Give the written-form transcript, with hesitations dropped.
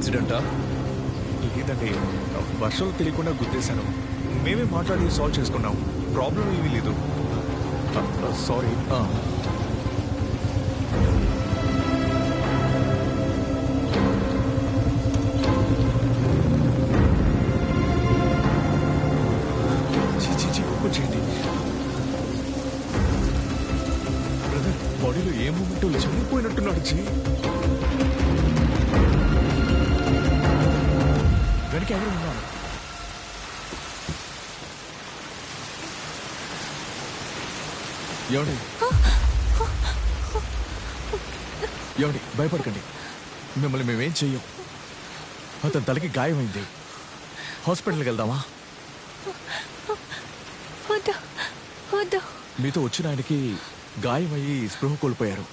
యాక్సిడెంటా? లేదండి, వర్షంలో తెలియకుండా గుద్దేశాను. మేమే మాట్లాడి సాల్వ్ చేసుకున్నాం. ప్రాబ్లం ఏమీ లేదు. సారీ. చేయండి బ్రదర్. బాడీలో ఏ మూమెంట్ చనిపోయినట్టున్నాడు. వెనక ఎవరు ఉన్నారు? ఏమండి ఏమండి, భయపడకండి. మిమ్మల్ని మేమేం చెయ్యం. అతని తలకి గాయమైంది. హాస్పిటల్కి వెళ్దామా? మీతో వచ్చిన ఆయనకి గాయమయ్యి స్పృహ కోల్పోయారు.